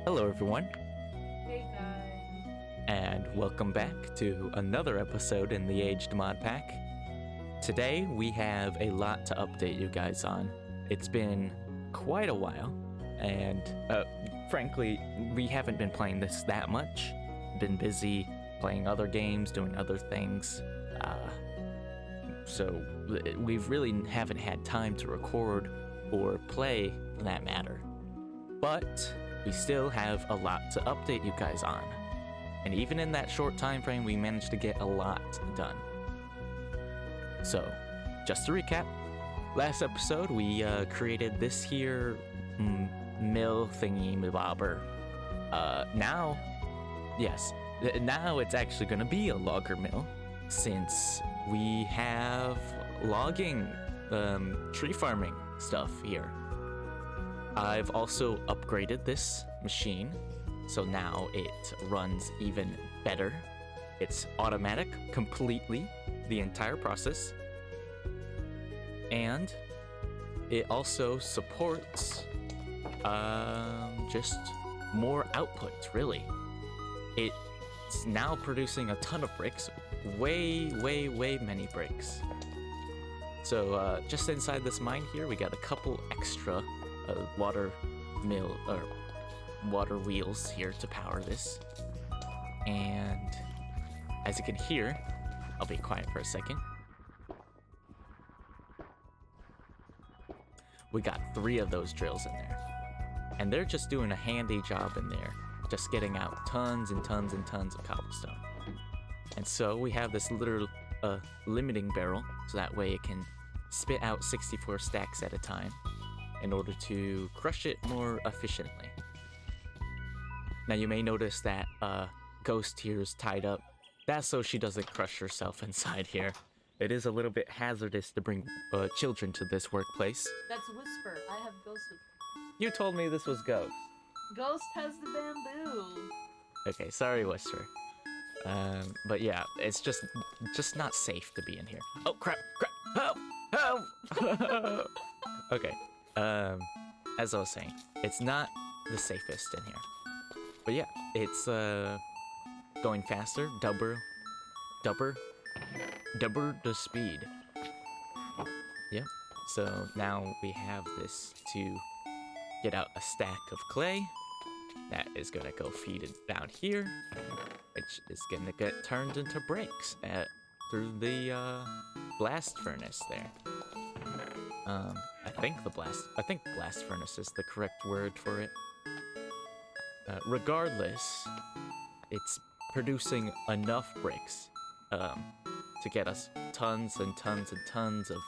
Hello, everyone, Hey guys. and welcome back to another episode in the Aged Modpack. Today, we have a lot to update you guys on. It's been quite a while, and frankly, we haven't been playing this that much. Been busy playing other games, doing other things, so we really haven't had time to record or play for that matter. But we still have a lot to update you guys on. And even in that short time frame, we managed to get a lot done. So, just to recap, last episode we created this here mill thingy mabobber. Now it's actually gonna be a logger mill since we have logging, tree farming stuff here. I've also upgraded this machine, so now it runs even better. It's automatic completely, the entire process. And it also supports just more output, really. It's now producing a ton of bricks, way many bricks. So just inside this mine here, we got a couple extra water mill or water wheels here to power this. And as you can hear, I'll be quiet for a second. We got 3 of those drills in there, and they're just doing a handy job in there, just getting out tons and tons and tons of cobblestone. And so we have this little limiting barrel, so that way it can spit out 64 stacks at a time in order to crush it more efficiently. Now you may notice that Ghost here is tied up. That's so she doesn't crush herself inside here. It is a little bit hazardous to bring children to this workplace. That's Whisper. I have Ghost with You told me this was Ghost. Ghost has the bamboo. Okay, sorry, Whisper. But yeah, it's just not safe to be in here. Oh crap! Help! Okay. As I was saying, it's not the safest in here. But yeah, it's going faster, double the speed. Yep. So now we have this to get out a stack of clay. That is gonna go feed it down here, which is gonna get turned into bricks through the blast furnace there. I think blast furnace is the correct word for it. Regardless, it's producing enough bricks to get us tons and tons and tons of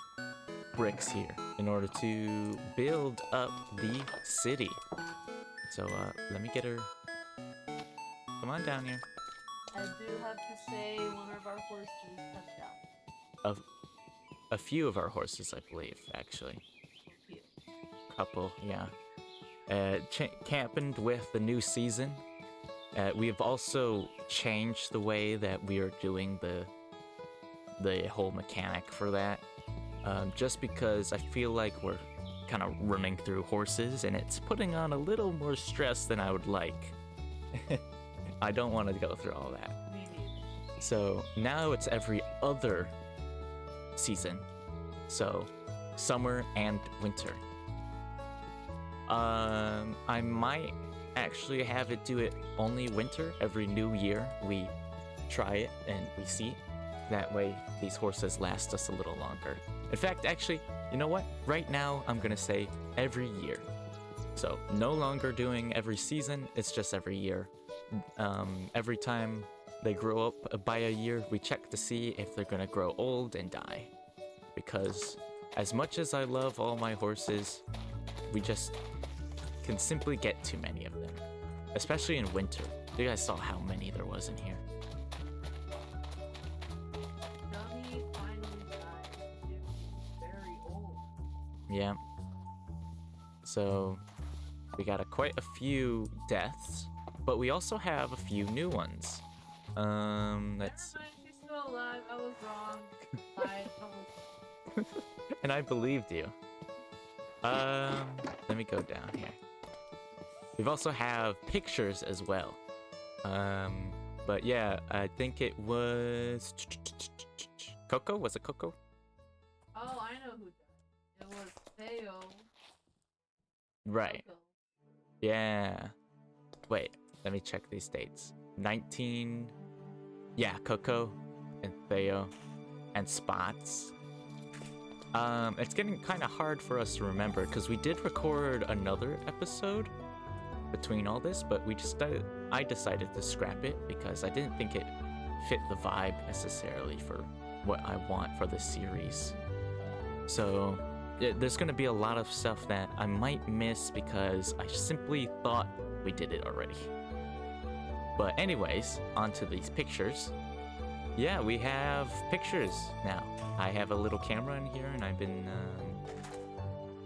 bricks here in order to build up the city. So let me get her. Come on down here. I do have to say one of our horses touched out. A few of our horses, I believe, actually. Couple, yeah. Camping with the new season. We've also changed the way that we are doing the whole mechanic for that. Just because I feel like we're kind of running through horses and it's putting on a little more stress than I would like. I don't want to go through all that. Me neither. So now it's every other season. So summer and winter. I might actually have it do it only winter. Every new year we try it and we see. That way these horses last us a little longer. In fact, actually, you know what? Right now I'm gonna say every year. So no longer doing every season, it's just every year. Every time they grow up by a year, we check to see if they're gonna grow old and die. Because as much as I love all my horses, we just can simply get too many of them. Especially in winter. You guys saw how many there was in here. Dummy finally died. It was very old. Yeah. So we got quite a few deaths, but we also have a few new ones. Let's see. Never mind, she's still alive. I was wrong. And I believed you. Let me go down here. We've also have pictures as well. But yeah, I think it was Coco. Was it Coco? Oh, I know who died. It was Theo. Right. Coco. Yeah. Wait, let me check these dates. 19. Yeah, Coco and Theo and Spots. It's getting kind of hard for us to remember because we did record another episode between all this, but I decided to scrap it because I didn't think it fit the vibe necessarily for what I want for this series. So there's going to be a lot of stuff that I might miss because I simply thought we did it already. But anyways, onto these pictures. Yeah, we have pictures now. I have a little camera in here, and I've been...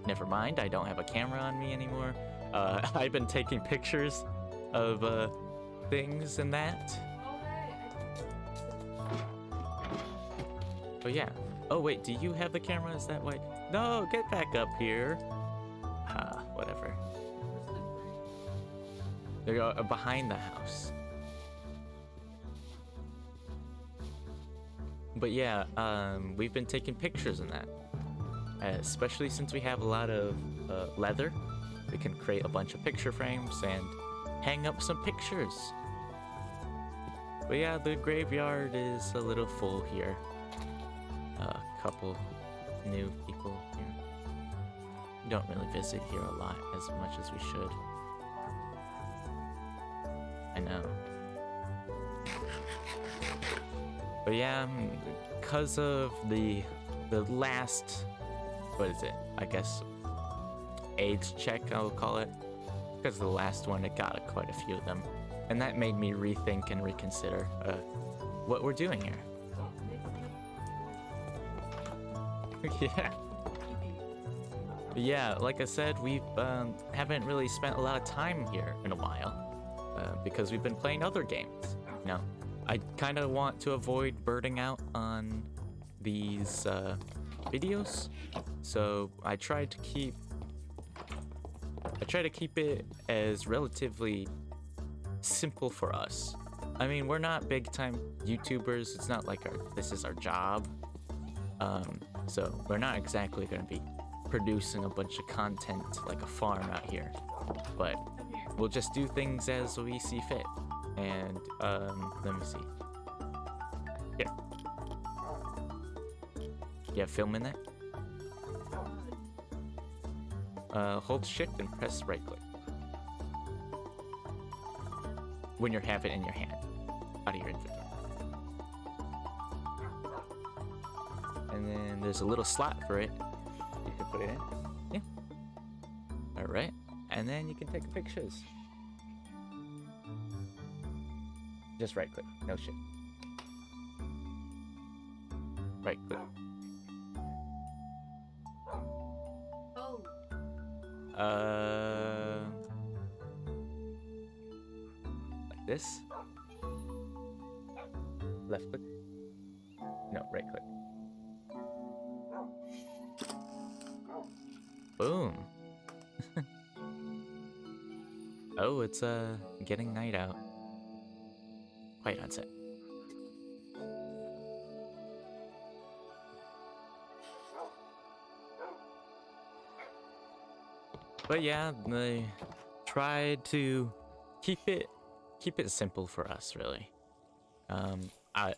Never mind, I don't have a camera on me anymore. I've been taking pictures of things and that. Oh yeah. Oh wait, do you have the camera? Is that why? No, get back up here. Whatever. They go behind the house. But yeah, we've been taking pictures in that. Especially since we have a lot of leather. We can create a bunch of picture frames and hang up some pictures. But yeah, the graveyard is a little full here. A couple new people here. We don't really visit here a lot as much as we should. I know. But yeah, because of the last, what is it? I guess age check, I'll call it. Because of the last one, it got quite a few of them. And that made me rethink and reconsider what we're doing here. Yeah. Yeah, like I said, we haven't really spent a lot of time here in a while. Because we've been playing other games. You know, I kind of want to avoid burning out on these videos. So I try to keep it as relatively simple for us. I mean, we're not big time YouTubers. It's not like this is our job. So we're not exactly going to be producing a bunch of content like a farm out here. But we'll just do things as we see fit. And let me see. Here. Yeah, film in that. Hold shift and press right click. When you have it in your hand, out of your inventory. And then there's a little slot for it. You can put it in. Yeah. Alright. And then you can take pictures. Just right click, no shit. Right click. Oh. Like this. Left click. No, right click. Boom. Oh, it's getting night out. Quiet on set. But yeah, they tried to keep it simple for us, really.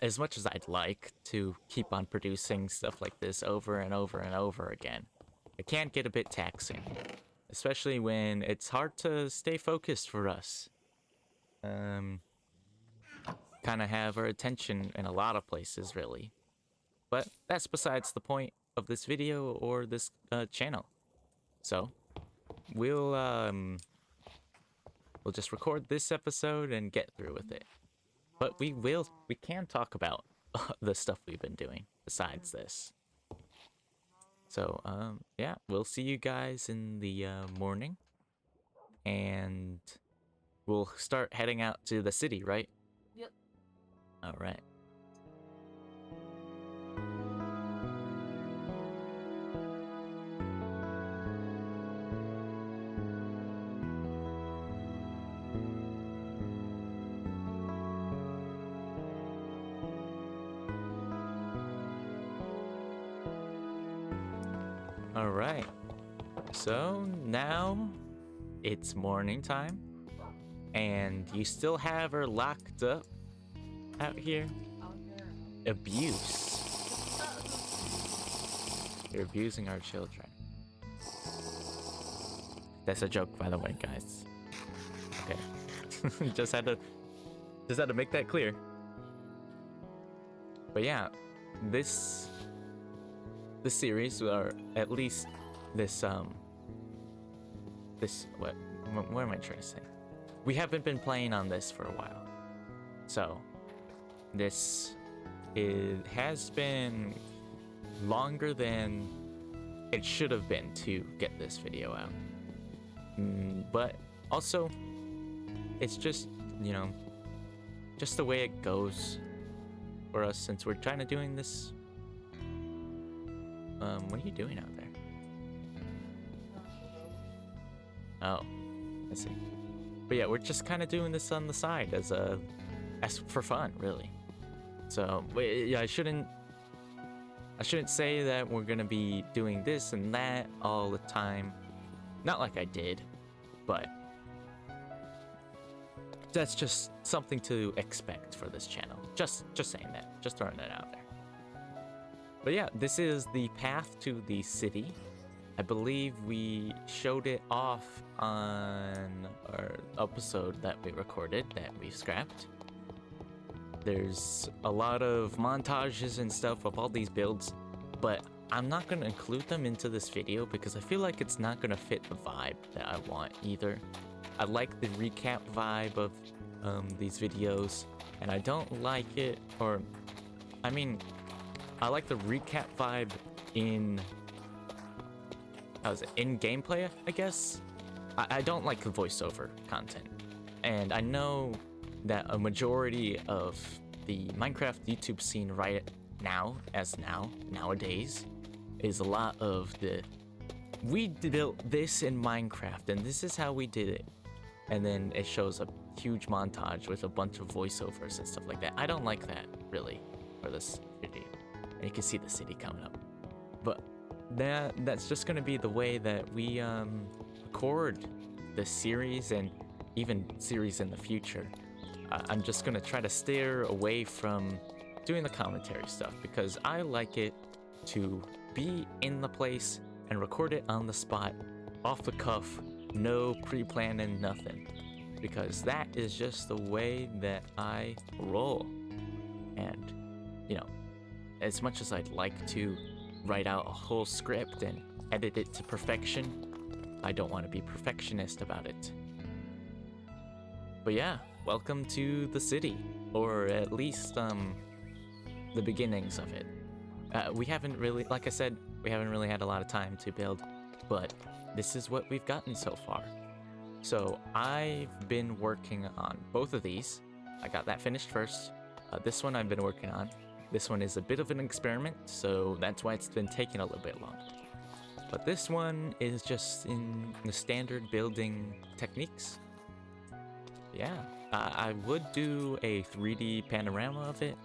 As much as I'd like to keep on producing stuff like this over and over and over again, it can get a bit taxing, especially when it's hard to stay focused for us. Kind of have our attention in a lot of places, really. But that's besides the point of this video or this channel. So we'll just record this episode and get through with it. But we can talk about the stuff we've been doing besides this. So yeah, we'll see you guys in the morning, and we'll start heading out to the city, right? Yep. All right. All right. So now it's morning time, and you still have her locked up out here. Abuse. You're abusing our children. That's a joke, by the way, guys. Okay. just had to make that clear. But yeah, this series, or at least this what am I trying to say? We haven't been playing on this for a while, so this has been longer than it should have been to get this video out. But also, it's just, you know, just the way it goes for us since we're kind of doing this. What are you doing out there? Oh, I see. But yeah, we're just kind of doing this on the side as for fun, really. So yeah, I shouldn't say that we're gonna be doing this and that all the time. Not like I did, but that's just something to expect for this channel. Just saying that, just throwing that out there. But yeah, this is the path to the city. I believe we showed it off on our episode that we recorded that we scrapped. There's a lot of montages and stuff of all these builds, but I'm not going to include them into this video because I feel like it's not going to fit the vibe that I want either. I like the recap vibe of these videos, and I don't like it, or I mean, I like the recap vibe in gameplay, I guess. I don't like the voiceover content, and I know that a majority of the Minecraft YouTube scene right nowadays is a lot of we built this in Minecraft and this is how we did it, and then it shows a huge montage with a bunch of voiceovers and stuff like that. I don't like that really for this video, and you can see the city coming up, but that's just going to be the way that we record this series and even series in the future. I'm just going to try to steer away from doing the commentary stuff because I like it to be in the place and record it on the spot, off the cuff, no pre-planning, nothing, because that is just the way that I roll. And you know, as much as I'd like to write out a whole script and edit it to perfection, I don't want to be perfectionist about it. But yeah, welcome to the city, or at least the beginnings of it. We haven't really, like I said, we haven't really had a lot of time to build, but this is what we've gotten so far. So I've been working on both of these. I got that finished first. This one I've been working on. This one is a bit of an experiment, so that's why it's been taking a little bit long. But this one is just in the standard building techniques. Yeah, I would do a 3D panorama of it,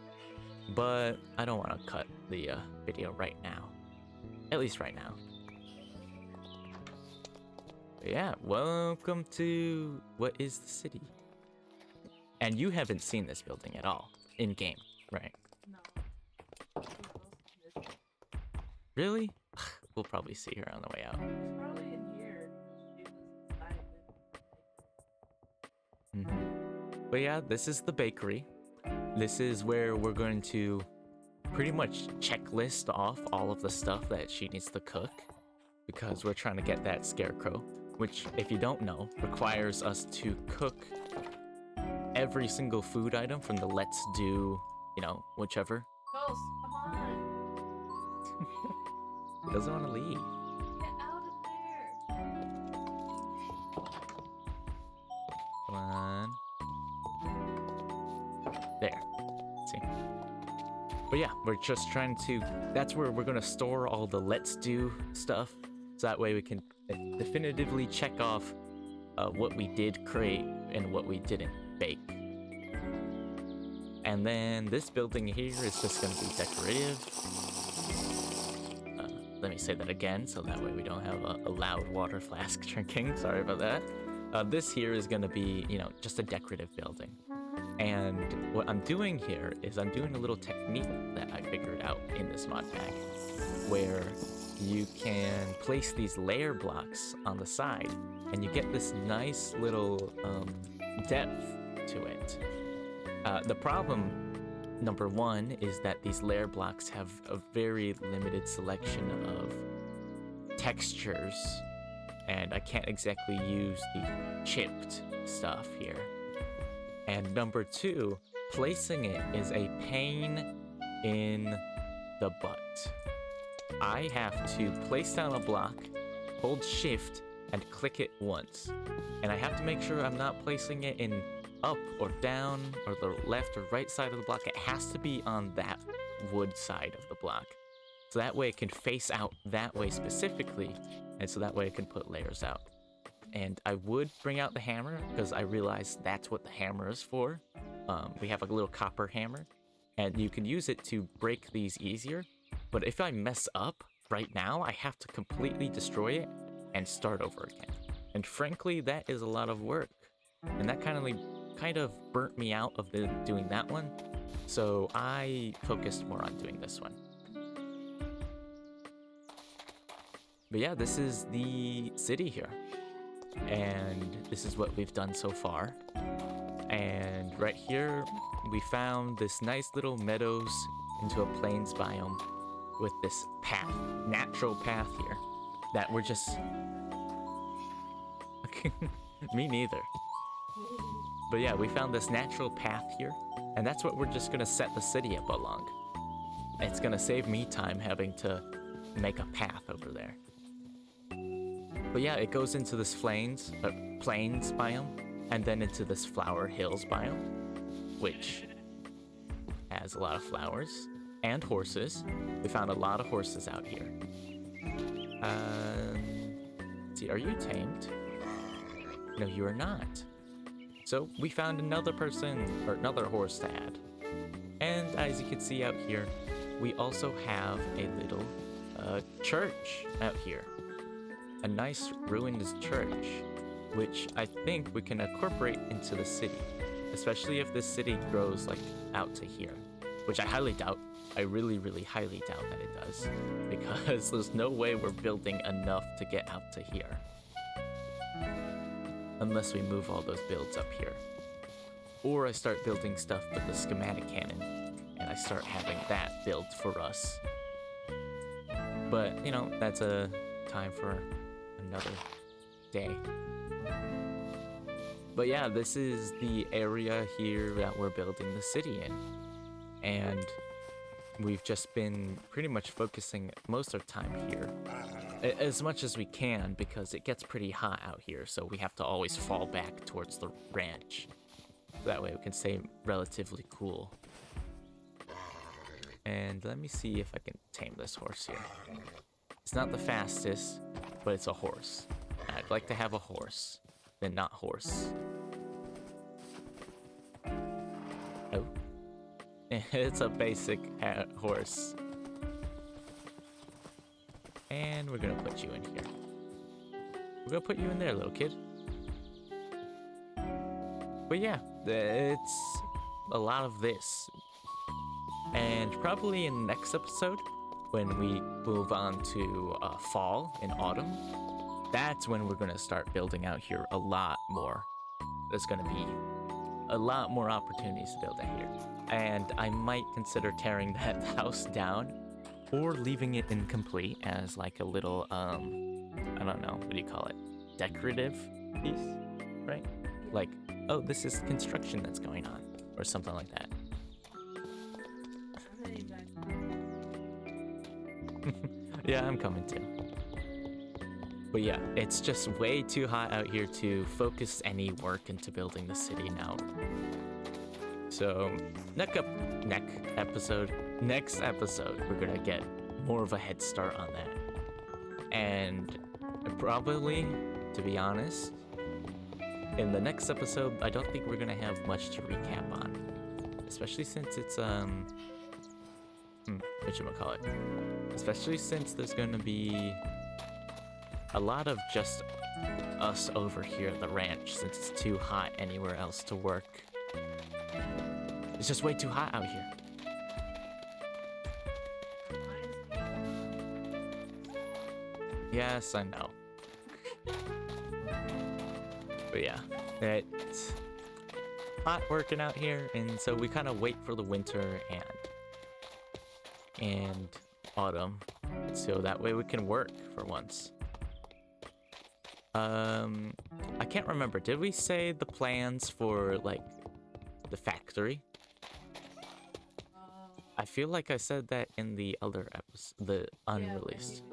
but I don't want to cut the video right now. At least right now. But yeah, welcome to what is the city. And you haven't seen this building at all in game, right? No. Really? We'll probably see her on the way out. It's probably in here. She was inside it. But yeah, this is the bakery. This is where we're going to pretty much checklist off all of the stuff that she needs to cook, because we're trying to get that scarecrow, which, if you don't know, requires us to cook every single food item from the let's do, you know, whichever. Ghost, come on. He doesn't want to leave. Get out of there. Come on. There. See? But yeah, we're just trying to, that's where we're going to store all the let's do stuff, so that way we can definitively check off what we did create and what we didn't bake. And then this building here is just going to be decorative. let me say that again, so that way we don't have a loud water flask drinking. Sorry about that. This here is gonna be, you know, just a decorative building. And what I'm doing here is I'm doing a little technique that I figured out in this mod pack, where you can place these layer blocks on the side, and you get this nice little depth to it. The problem, number one, is that these layer blocks have a very limited selection of textures, and I can't exactly use the chipped stuff here. And number two, placing it is a pain in the butt. I have to place down a block, hold shift, and click it once. And I have to make sure I'm not placing it in up or down or the left or right side of the block. It has to be on that wood side of the block. So that way it can face out that way specifically, and so that way it can put layers out. And I would bring out the hammer because I realized that's what the hammer is for. We have a little copper hammer, and you can use it to break these easier. But if I mess up right now, I have to completely destroy it and start over again. And frankly, that is a lot of work. And that kind of burnt me out of doing that one. So I focused more on doing this one. But yeah, this is the city here. And this is what we've done so far. And right here, we found this nice little meadows into a plains biome with this path, natural path here, that we're just... Me neither. But yeah, we found this natural path here, and that's what we're just gonna set the city up along. It's gonna save me time having to make a path over there. But yeah, it goes into this plains biome, and then into this flower hills biome, which has a lot of flowers and horses. We found a lot of horses out here. Let's see, are you tamed? No, you are not. So we found another person, or another horse to add. And as you can see out here, we also have a little church out here. A nice ruined church, which I think we can incorporate into the city, especially if this city grows like out to here, which I highly doubt. I really, really highly doubt that it does, because there's no way we're building enough to get out to here. Unless we move all those builds up here. Or I start building stuff with the schematic cannon, and I start having that built for us. But, you know, that's a time for another day. But yeah, this is the area here that we're building the city in. And we've just been pretty much focusing most of our time here. As much as we can, because it gets pretty hot out here, so we have to always fall back towards the ranch. That way we can stay relatively cool. And let me see if I can tame this horse here. It's not the fastest, but it's a horse. I'd like to have a horse, than not horse. Oh. It's a basic horse. And we're gonna put you in here. We're gonna put you in there, little kid. But yeah, it's a lot of this. And probably in the next episode, when we move on to fall and autumn, that's when we're gonna start building out here a lot more. There's gonna be a lot more opportunities to build out here. And I might consider tearing that house down or leaving it incomplete as like a little, I don't know, what do you call it? Decorative piece, right? Like, oh, this is construction that's going on, or something like that. Yeah, I'm coming too. But yeah, it's just way too hot out here to focus any work into building the city now. So, next episode, we're gonna get more of a head start on that. And probably, to be honest, in the next episode, I don't think we're gonna have much to recap on. Especially since it's, whatchamacallit. Especially since there's gonna be a lot of just us over here at the ranch, since it's too hot anywhere else to work. It's just way too hot out here. Yes, I know. But yeah, it's hot working out here, and so we kind of wait for the winter and autumn, so that way we can work for once. I can't remember. Did we say the plans for like the factory? I feel like I said that in the other episode, the unreleased.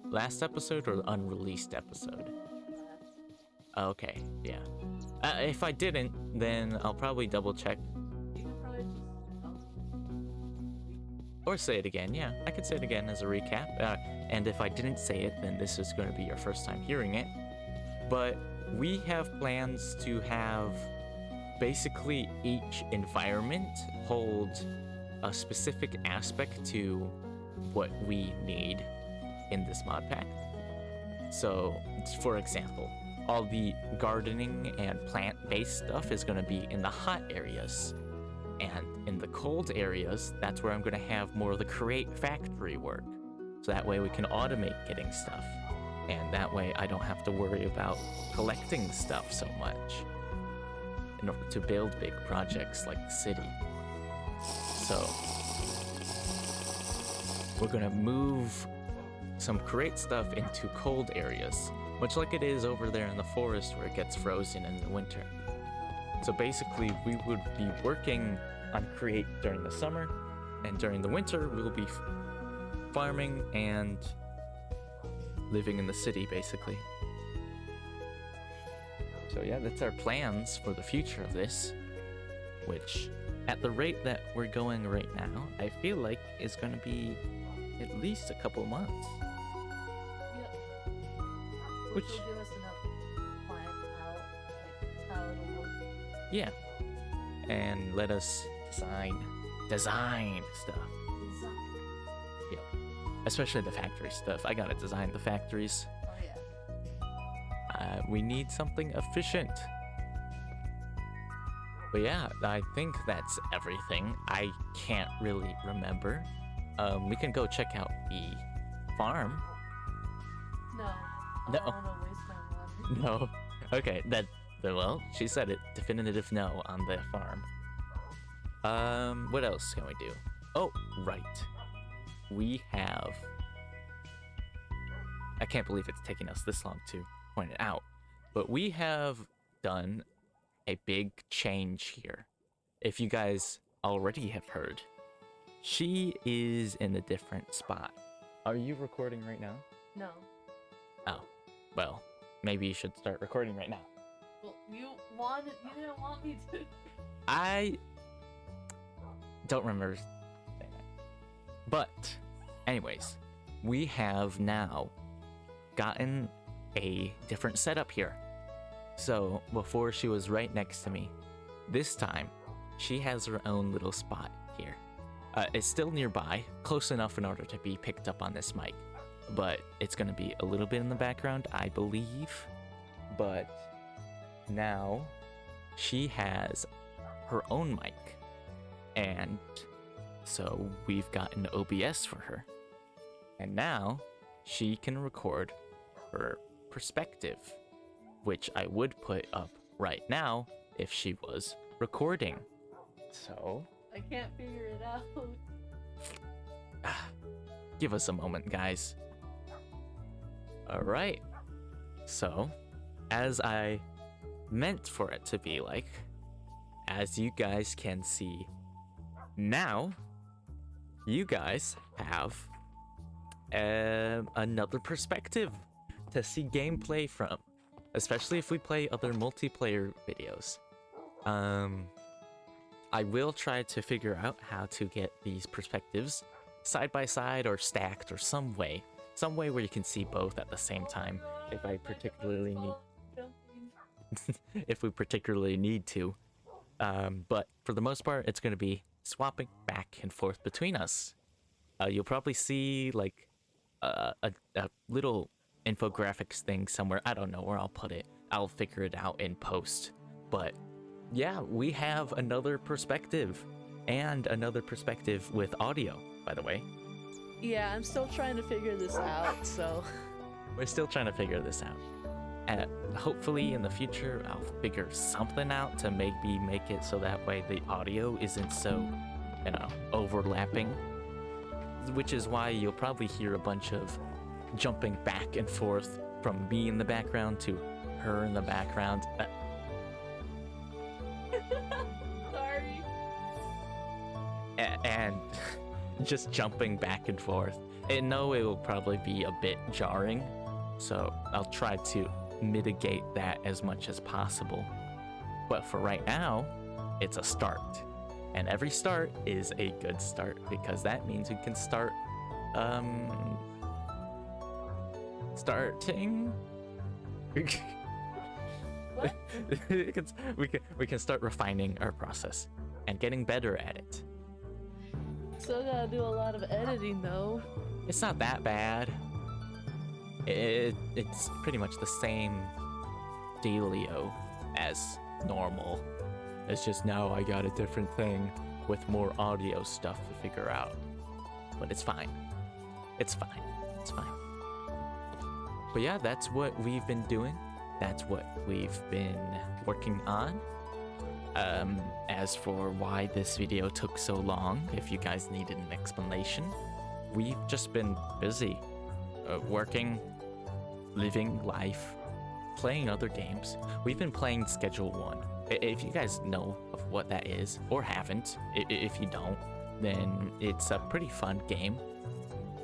Last episode or unreleased episode? Okay, yeah. If I didn't, then I'll probably double check. Or say it again, yeah. I could say it again as a recap. And if I didn't say it, then this is going to be your first time hearing it. But we have plans to have basically each environment hold a specific aspect to what we need in this mod pack. So, for example, all the gardening and plant-based stuff is going to be in the hot areas. And in the cold areas, that's where I'm going to have more of the create factory work. So that way we can automate getting stuff. And that way I don't have to worry about collecting stuff so much in order to build big projects like the city. So we're going to move some create stuff into cold areas, much like it is over there in the forest where it gets frozen in the winter. So basically, we would be working on create during the summer, and during the winter, we'll be farming and living in the city, basically. So yeah, that's our plans for the future of this, which, at the rate that we're going right now, I feel like is going to be at least a couple months. Yeah. Which will give us enough plan out, like how it'll work. Yeah. And let us design stuff. Yeah. Especially the factory stuff. I gotta design the factories. Oh yeah. We need something efficient. But yeah, I think that's everything. I can't really remember. We can go check out the farm. No. I No. don't want to waste my money. No. Okay, well, she said it. Definitive no on the farm. What else can we do? Oh, right. We have... I can't believe it's taking us this long to point it out. But we have done a big change here. If you guys already have heard, she is in a different spot. Are you recording right now? No. Oh, well, maybe you should start recording right now. Well, you didn't want me to. I don't remember saying that. But, anyways, we have now gotten a different setup here. So, before she was right next to me. This time, she has her own little spot here. It's still nearby, close enough in order to be picked up on this mic. But it's going to be a little bit in the background, I believe. But now she has her own mic. And so we've got an OBS for her. And now she can record her perspective, which I would put up right now if she was recording. So I can't figure it out. give us a moment, guys. Alright, so as I meant for it to be like, as you guys can see now, you guys have another perspective to see gameplay from, especially if we play other multiplayer videos. I will try to figure out how to get these perspectives side by side or stacked or some way where you can see both at the same time if I particularly need if we particularly need to. But for the most part, it's going to be swapping back and forth between us. You'll probably see like a little infographics thing somewhere. I don't know where I'll put it. I'll figure it out in post. But yeah, we have another perspective, and another perspective with audio, by the way. Yeah, I'm still trying to figure this out, so... We're still trying to figure this out. Hopefully in the future, I'll figure something out to maybe make it so that way the audio isn't so, overlapping. Which is why you'll probably hear a bunch of jumping back and forth from me in the background to her in the background. Sorry. And just jumping back and forth. I know it will probably be a bit jarring, so I'll try to mitigate that as much as possible. But for right now, it's a start. And every start is a good start, because that means we can start starting What? we can start refining our process and getting better at it. Still gotta do a lot of editing, though. It's not that bad. It's pretty much the same dealio as normal. It's just now I got a different thing with more audio stuff to figure out. But it's fine. It's fine. It's fine. But yeah, that's what we've been doing. That's what we've been working on. As for why this video took so long, if you guys needed an explanation, we've just been busy. Working, living life, playing other games. We've been playing Schedule 1. If you guys know of what that is, or haven't, if you don't, then it's a pretty fun game.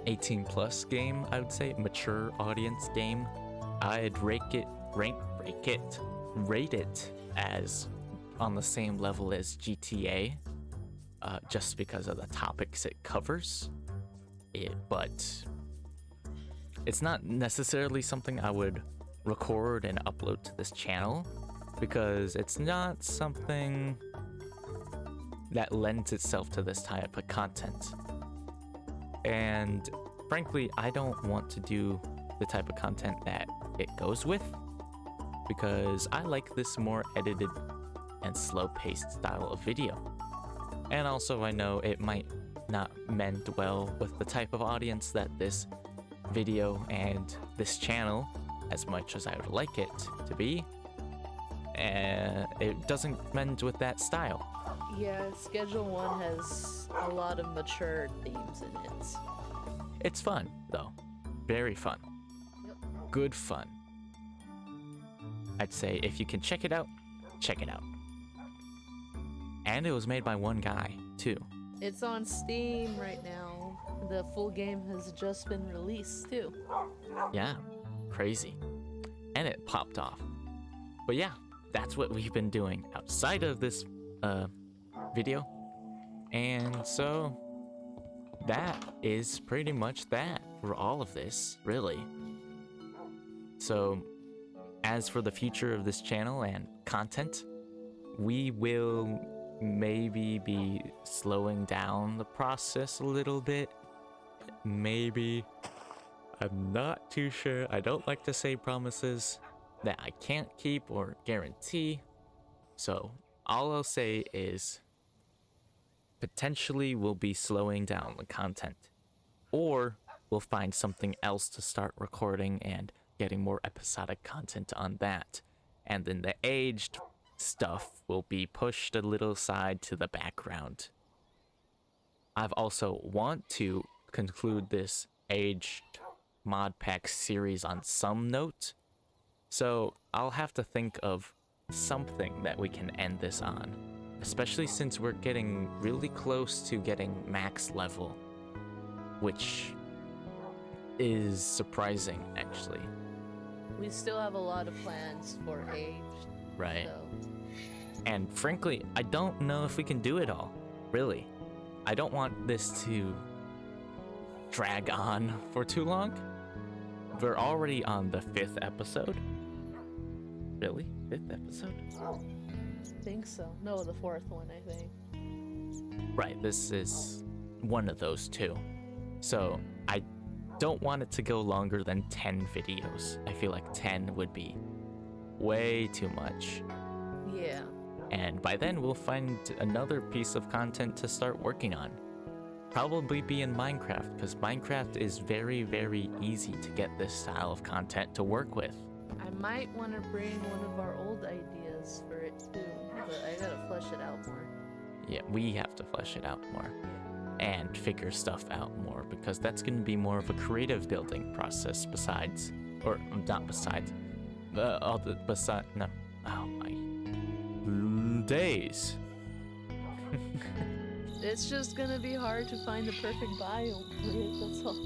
18 plus game, I would say, mature audience game. I'd rate it as on the same level as GTA, just because of the topics it covers. But it's not necessarily something I would record and upload to this channel, because it's not something that lends itself to this type of content. And frankly, I don't want to do the type of content that it goes with, because I like this more edited and slow-paced style of video. And also I know it might not mend well with the type of audience that this video and this channel, as much as I would like it to be, it doesn't mend with that style. Yeah, Schedule 1 has a lot of mature themes in it. It's fun, though. Very fun. Yep. Good fun. I'd say if you can check it out, check it out. And it was made by one guy, too. It's on Steam right now. The full game has just been released, too. Yeah, crazy. And it popped off. But yeah, that's what we've been doing outside of this video. And so that is pretty much that for all of this, really. So as for the future of this channel and content, we will maybe be slowing down the process a little bit. Maybe. I'm not too sure. I don't like to say promises that I can't keep or guarantee. So all I'll say is potentially we'll be slowing down the content, or we'll find something else to start recording and getting more episodic content on that. And then the aged stuff will be pushed a little side to the background. I've also want to conclude this aged Modpack series on some note, so I'll have to think of something that we can end this on, especially since we're getting really close to getting max level, which is surprising, actually. We still have a lot of plans for Aged. Right. So. And frankly, I don't know if we can do it all, really. I don't want this to drag on for too long. We're already on the 5th episode. Really? 5th episode? think so. No, the fourth one, I think. Right, this is one of those two. So I don't want it to go longer than 10 videos. I feel like 10 would be way too much. Yeah. And by then we'll find another piece of content to start working on. Probably be in Minecraft, because Minecraft is very, very easy to get this style of content to work with. I might want to bring one of our old ideas for it too, but I gotta flesh it out more. Yeah, we have to flesh it out more and figure stuff out more, because that's going to be more of a creative building process besides, or not besides, oh my days. It's just gonna be hard to find the perfect biome for it, that's all.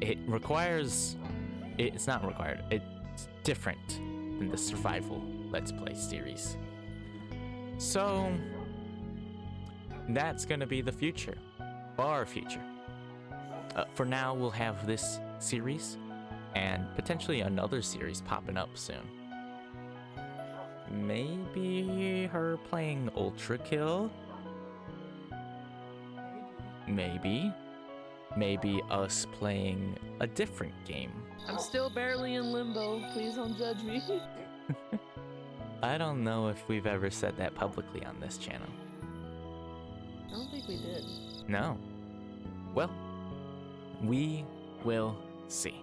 It requires, it's not required, it's different than the survival Let's Play series. So that's gonna be the future, our future. For now, we'll have this series and potentially another series popping up soon. Maybe her playing Ultra Kill. Maybe us playing a different game. I'm still barely in limbo. Please don't judge me. I don't know if we've ever said that publicly on this channel. I don't think we did. No. Well, we will see.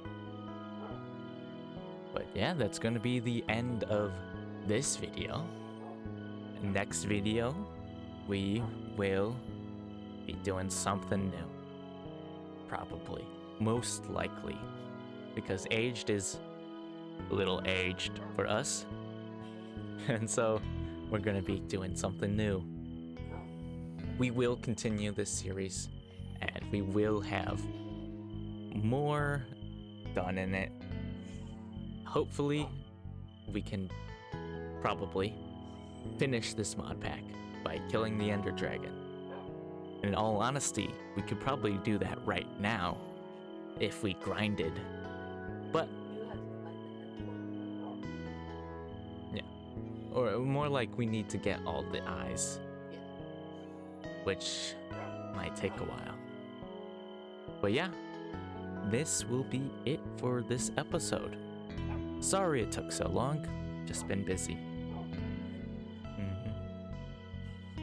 But yeah, that's gonna be the end of this video. Next video, we will be doing something new. Probably. Most likely. Because aged is a little aged for us. And so we're gonna be doing something new. We will continue this series and we will have more done in it. Hopefully we can probably finish this mod pack by killing the Ender Dragon. In all honesty, we could probably do that right now if we grinded. But yeah, or more like we need to get all the eyes, which might take a while. But yeah, this will be it for this episode. Sorry it took so long, just been busy.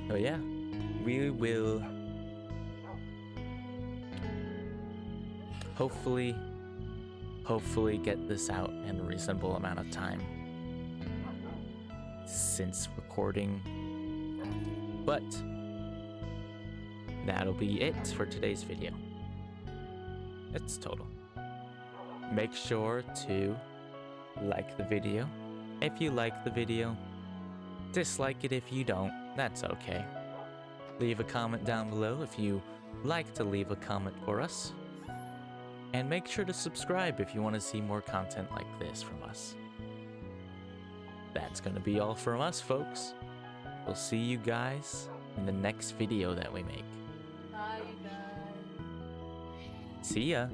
So yeah, we will hopefully get this out in a reasonable amount of time since recording. But that'll be it for today's video. It's total. Make sure to like the video if you like the video. Dislike it if you don't, that's okay. Leave a comment down below if you like to leave a comment for us. And make sure to subscribe if you want to see more content like this from us. That's going to be all from us, folks. We'll see you guys in the next video that we make. Bye, you guys. See ya!